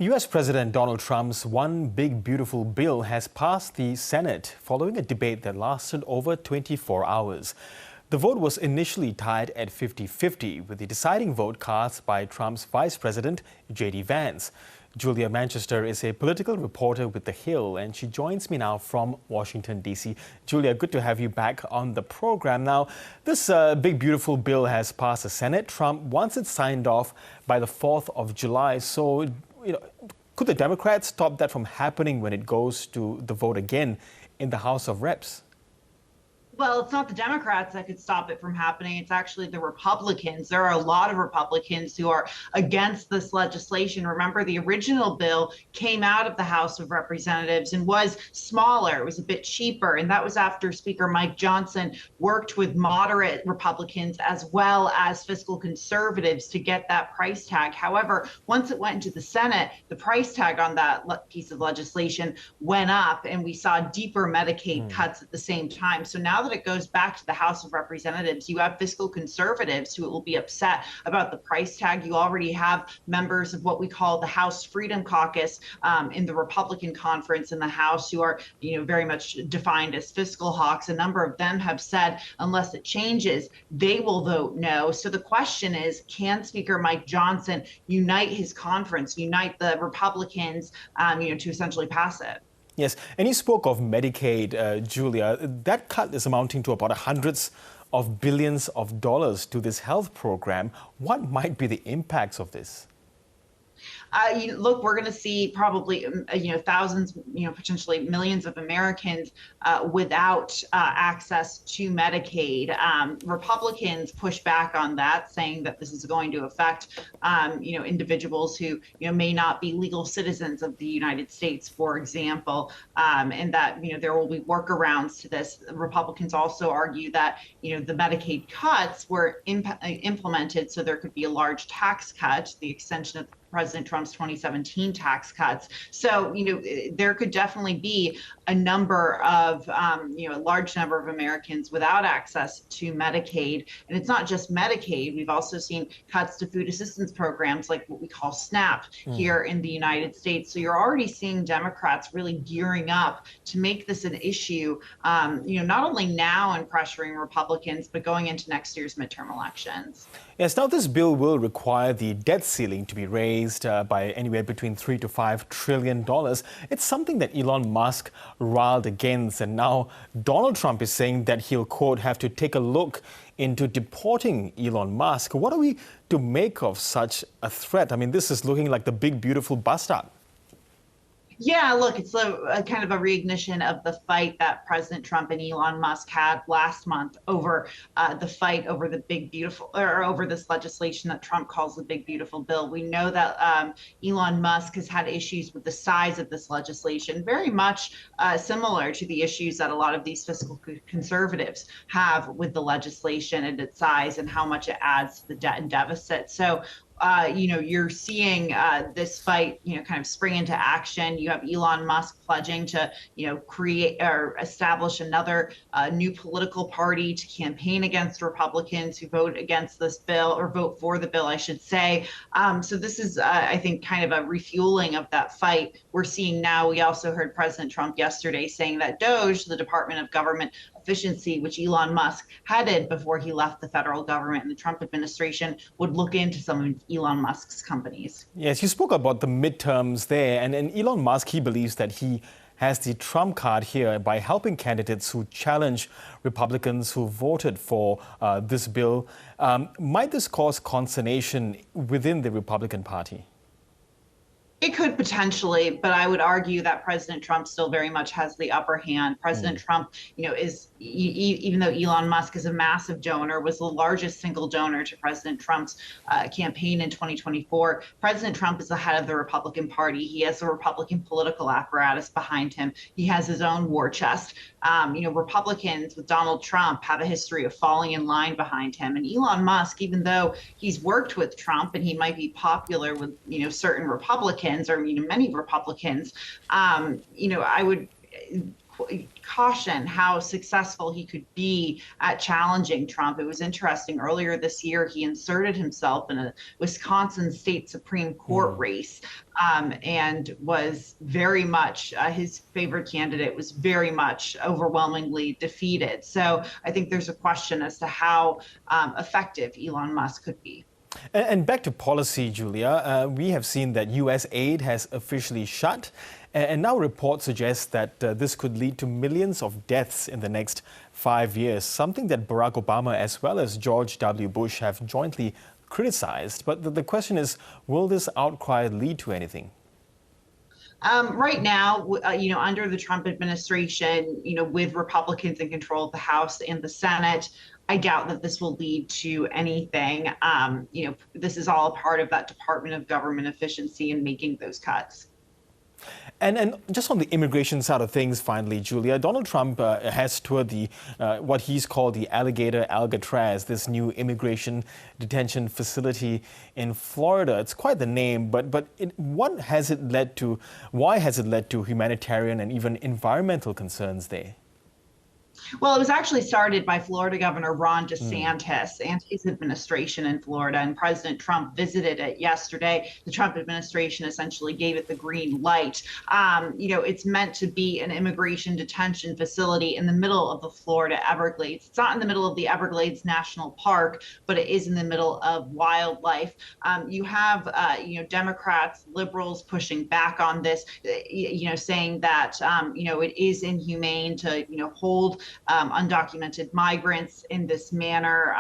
U.S. President Donald Trump's One Big Beautiful Bill has passed the Senate following a debate that lasted over 24 hours. The vote was initially tied at 50-50, with the deciding vote cast by Trump's Vice President, J.D. Vance. Julia Manchester is a political reporter with The Hill, and she joins me now from Washington, D.C. Julia, good to have you back on the program. Now, this big, beautiful bill has passed the Senate. Trump wants it signed off by the 4th of July. So, could the Democrats stop that from happening when it goes to the vote again in the House of Reps? Well, it's not the Democrats that could stop it from happening. It's actually the Republicans. There are a lot of Republicans who are against this legislation. Remember, the original bill came out of the House of Representatives and was smaller. It was a bit cheaper. And that was after Speaker Mike Johnson worked with moderate Republicans as well as fiscal conservatives to get that price tag. However, once it went into the Senate, the price tag on that piece of legislation went up, and we saw deeper Medicaid cuts at the same time. So now that it goes back to the House of Representatives, you have fiscal conservatives who will be upset about the price tag. You already have members of what we call the House Freedom Caucus in the Republican conference in the House who are, very much defined as fiscal hawks. A number of them have said unless it changes, they will vote no. So the question is, can Speaker Mike Johnson unite his conference, unite the Republicans, to essentially pass it? Yes, and you spoke of Medicaid, Julia. That cut is amounting to about hundreds of billions of dollars to this health program. What might be the impacts of this? Look, we're going to see probably, thousands, potentially millions of Americans without access to Medicaid. Republicans push back on that, saying that this is going to affect, individuals who, may not be legal citizens of the United States, for example, and that, there will be workarounds to this. Republicans also argue that, the Medicaid cuts were implemented so there could be a large tax cut, the extension of President Trump's 2017 tax cuts. So, there could definitely be a number of, a large number of Americans without access to Medicaid. And it's not just Medicaid. We've also seen cuts to food assistance programs like what we call SNAP here in the United States. So you're already seeing Democrats really gearing up to make this an issue, not only now and pressuring Republicans, but going into next year's midterm elections. Yes, now this bill will require the debt ceiling to be raised by anywhere between $3 to $5 trillion. It's something that Elon Musk riled against, and now Donald Trump is saying that he'll, quote, have to take a look into deporting Elon Musk. What are we to make of such a threat? I mean, this is looking like the big, beautiful bust-up. Yeah, look, it's a kind of a reignition of the fight that President Trump and Elon Musk had last month over the fight over the big, beautiful, or over this legislation that Trump calls the big, beautiful bill. We know that Elon Musk has had issues with the size of this legislation, very much similar to the issues that a lot of these fiscal conservatives have with the legislation and its size and how much it adds to the debt and deficit. So you're seeing this fight, kind of spring into action. You have Elon Musk pledging to, create or establish another new political party to campaign against Republicans who vote against this bill, or vote for the bill, I should say. So this is, I think, kind of a refueling of that fight we're seeing now. We also heard President Trump yesterday saying that DOGE, the Department of Government Efficiency, which Elon Musk headed before he left the federal government and the Trump administration, would look into some of Elon Musk's companies. Yes, you spoke about the midterms there, and Elon Musk, he believes that he has the trump card here by helping candidates who challenge Republicans who voted for this bill. Might this cause consternation within the Republican Party? It could potentially, but I would argue that President Trump still very much has the upper hand. President Trump, is, even though Elon Musk is a massive donor, was the largest single donor to President Trump's campaign in 2024. President Trump is the head of the Republican Party. He has a Republican political apparatus behind him. He has his own war chest. Republicans with Donald Trump have a history of falling in line behind him. And Elon Musk, even though he's worked with Trump and he might be popular with, certain Republicans, or many Republicans, I would caution how successful he could be at challenging Trump. It was interesting. Earlier this year, he inserted himself in a Wisconsin state Supreme Court race, and was very much his favorite candidate was very much overwhelmingly defeated. So I think there's a question as to how effective Elon Musk could be. And back to policy, Julia, we have seen that U.S. aid has officially shut, and now reports suggest that this could lead to millions of deaths in the next 5 years, something that Barack Obama as well as George W. Bush have jointly criticized. But the question is, will this outcry lead to anything? Right now, under the Trump administration, with Republicans in control of the House and the Senate, I doubt that this will lead to anything. This is all a part of that Department of Government Efficiency and making those cuts. And just on the immigration side of things, finally, Julia, Donald Trump has toured the what he's called the Alligator Alcatraz, this new immigration detention facility in Florida. It's quite the name, but what has it led to? Why has it led to humanitarian and even environmental concerns there? Well, it was actually started by Florida Governor Ron DeSantis and his administration in Florida, and President Trump visited it yesterday. The Trump administration essentially gave it the green light. It's meant to be an immigration detention facility in the middle of the Florida Everglades. It's not in the middle of the Everglades National Park, but it is in the middle of wildlife. You have, Democrats, liberals pushing back on this, saying that, it is inhumane to, hold undocumented migrants in this manner,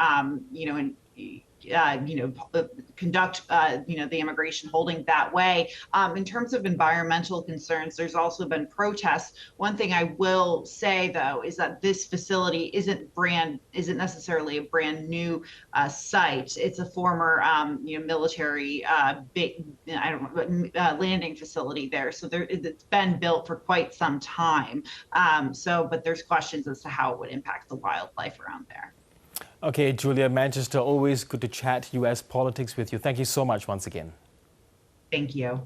conduct, the immigration holding that way. In terms of environmental concerns, there's also been protests. One thing I will say, though, is that this facility isn't necessarily a brand new site. It's a former, military landing facility there. So it's been built for quite some time. But there's questions as to how it would impact the wildlife around there. Okay, Julia, Manchester, always good to chat U.S. politics with you. Thank you so much once again. Thank you.